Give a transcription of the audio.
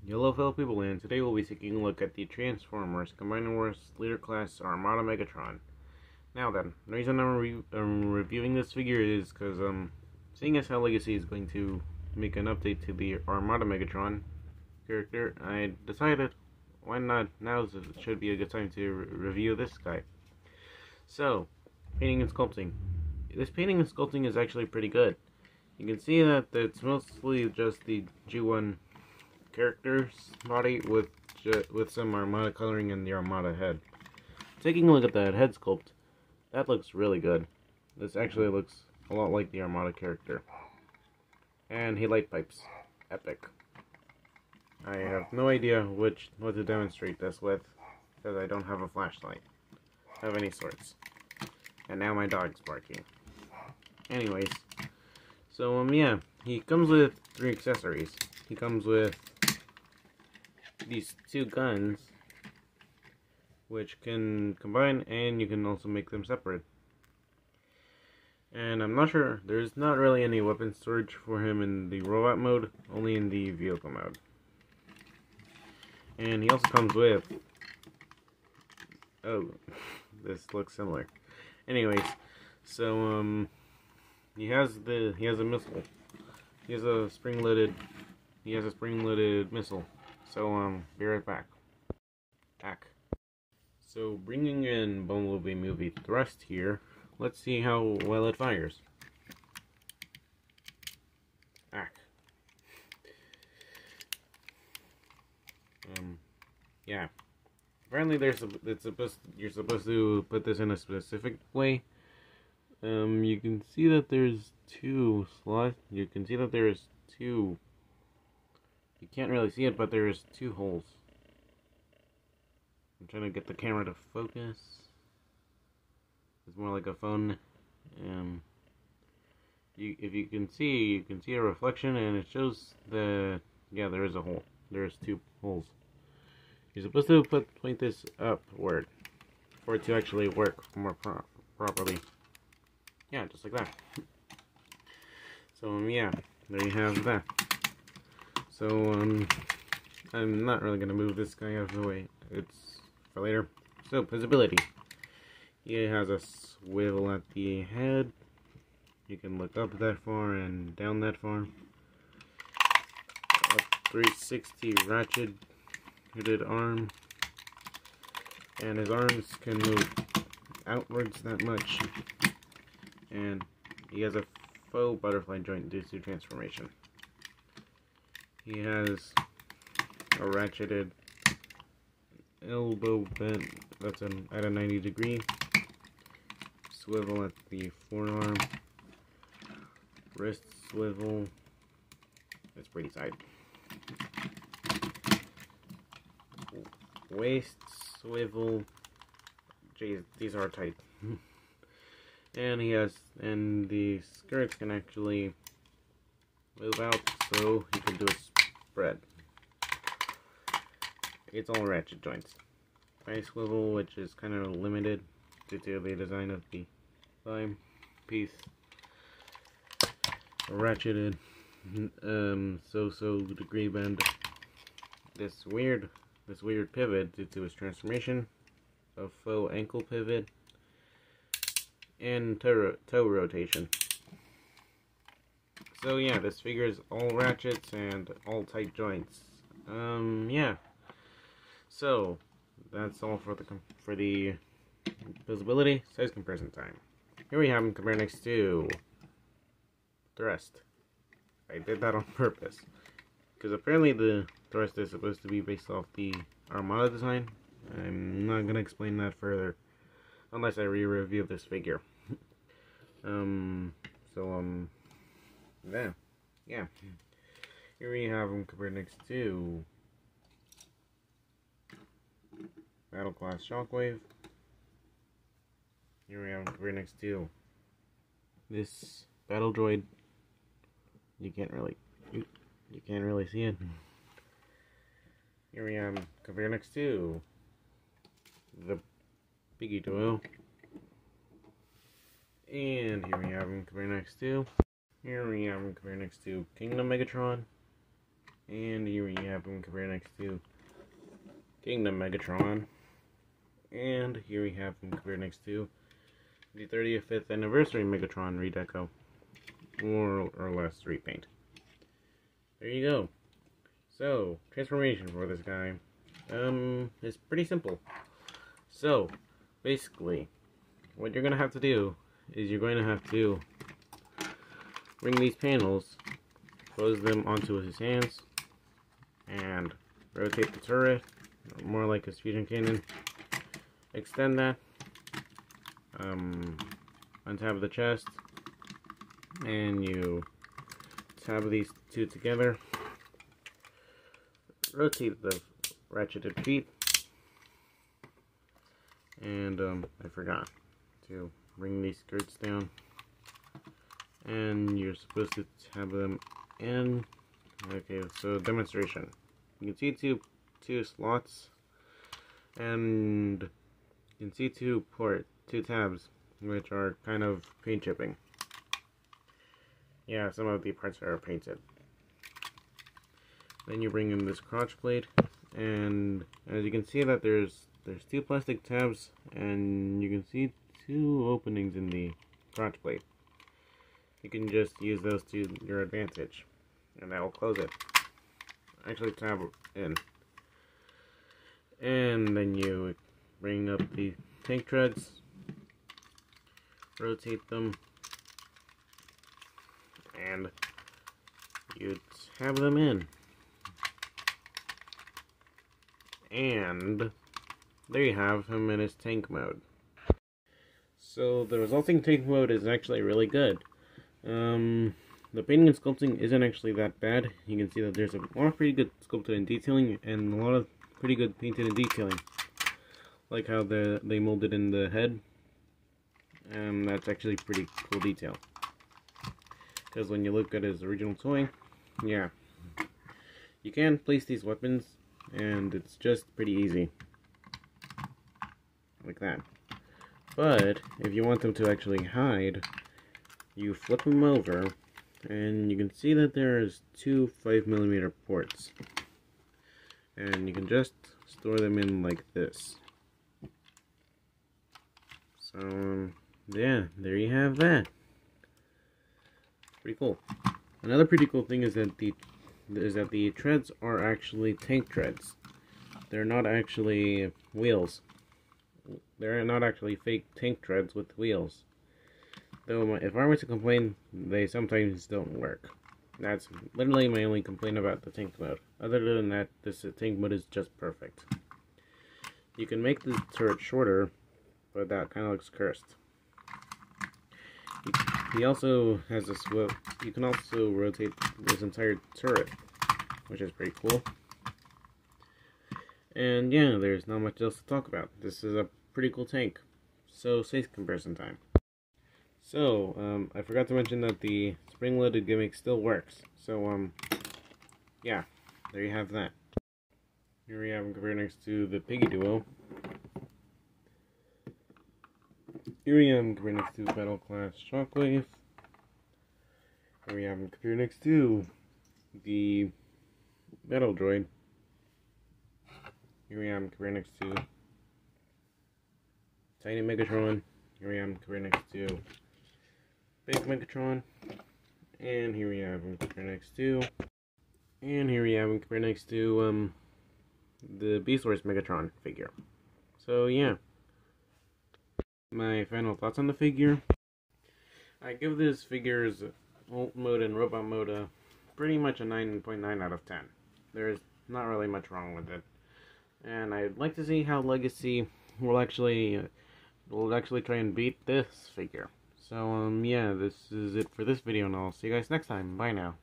Hello fellow people, and today we'll be taking a look at the Transformers Combiner Wars Leader Class Armada Megatron. Now then, the reason I'm reviewing this figure is because, seeing as how Legacy is going to make an update to the Armada Megatron character, I decided, why not, now should be a good time to review this guy. So, painting and sculpting. This painting and sculpting is actually pretty good. You can see that it's mostly just the G1 character's body with some Armada coloring in the Armada head. Taking a look at that head sculpt, that looks really good. This actually looks a lot like the Armada character. And light pipes. Epic. I have no idea what to demonstrate this with, because I don't have a flashlight of any sorts. And now my dog's barking. Anyways, so yeah, he comes with 3 accessories. He comes with these 2 guns, which can combine, and you can also make them separate. And I'm not sure, there's not really any weapon storage for him in the robot mode, only in the vehicle mode. And he also comes with, oh, this looks similar. Anyways, so he has a missile. He has a spring-loaded missile. So, be right back. So, bringing in Bumblebee Movie Thrust here, let's see how well it fires. Yeah. Apparently, you're supposed to put this in a specific way. You can see that there's 2 slots. You can see that there's 2. You can't really see it, but there's 2 holes. I'm trying to get the camera to focus. It's more like a phone. If you can see a reflection, and it shows that, yeah, there is a hole. There's 2 holes. You're supposed to point this upward for it to actually work more properly. Yeah, just like that. So, yeah, there you have that. So, I'm not really going to move this guy out of the way. It's for later. So, visibility. He has a swivel at the head. You can look up that far and down that far. A 360 ratcheted arm. And his arms can move outwards that much. And he has a faux butterfly joint due to transformation. He has a ratcheted elbow bent that's at a 90 degree, swivel at the forearm, wrist swivel, that's pretty tight, waist swivel, geez, these are tight. And the skirts can actually move out, so he can do a spread. It's all ratchet joints. Thigh swivel, which is kind of limited due to the design of the thigh piece. Ratcheted, so degree bend. This weird pivot due to its transformation. A faux ankle pivot. And toe rotation. So yeah, this figure is all ratchets and all tight joints. Yeah. So that's all for the visibility, size comparison time. Here we have him compared next to Thrust. I did that on purpose because apparently the Thrust is supposed to be based off the Armada design. I'm not gonna explain that further unless I re-review this figure. Yeah. Here we have him compared next to Battle Class Shockwave. Here we have him compared next to this Battle Droid. You can't really see it. Here we have him compared next to the Biggie Duo. And here we have him compared next to Kingdom Megatron. And here we have him compared next to Kingdom Megatron. And here we have him compared next to the 35th anniversary Megatron redeco. More or less repaint. There you go. So, transformation for this guy. It's pretty simple. So, basically, what you're going to have to do is you're going to have to bring these panels, close them onto his hands, and rotate the turret, more like his fusion cannon. Extend that, untap the chest, and you tab these two together. Rotate the ratcheted feet, and I forgot to bring these skirts down, and you're supposed to tab them in. Okay, so demonstration. You can see two slots, and you can see two tabs, which are kind of paint chipping. Yeah, some of the parts are painted. Then you bring in this crotch plate, and as you can see that there's two plastic tabs, and you can see two openings in the crotch plate. You can just use those to your advantage, and that will close it. Actually, tab in. And then you bring up the tank treads, rotate them, and you tab them in. And there you have him in his tank mode. So the resulting tank mode is actually really good. The painting and sculpting isn't actually that bad. You can see that there's a lot of pretty good sculpted and detailing, and a lot of pretty good painted and detailing. Like how they molded in the head. That's actually pretty cool detail. Because when you look at his original toy, yeah. You can place these weapons, and it's just pretty easy. Like that. But, if you want them to actually hide, you flip them over, and you can see that there's two 5mm ports. And you can just store them in like this. So, yeah, there you have that. Pretty cool. Another pretty cool thing is that the treads are actually tank treads. They're not actually wheels. They're not actually fake tank treads with wheels. Though, if I were to complain, they sometimes don't work. That's literally my only complaint about the tank mode. Other than that, this tank mode is just perfect. You can make the turret shorter, but that kind of looks cursed. He also has a swivel. You can also rotate this entire turret, which is pretty cool. And yeah, there's not much else to talk about. This is a pretty cool tank. So, safe comparison time. So, I forgot to mention that the spring-loaded gimmick still works. So, yeah, there you have that. Here we have him compared next to the Piggy Duo. Here we have him compared next to Battle Class Shockwave. Here we have him compared next to the Battle Droid. Here we have him compared next to Tiny Megatron. Here we have him compared next to Big Megatron. And here we have him compared next to... And here we have him compared next to, the Beast Wars Megatron figure. So, yeah. My final thoughts on the figure. I give this figure's Ult mode and Robot mode pretty much a 9.9 out of 10. There's not really much wrong with it. And I'd like to see how Legacy will actually try and beat this figure. So, yeah, this is it for this video, and I'll see you guys next time. Bye now.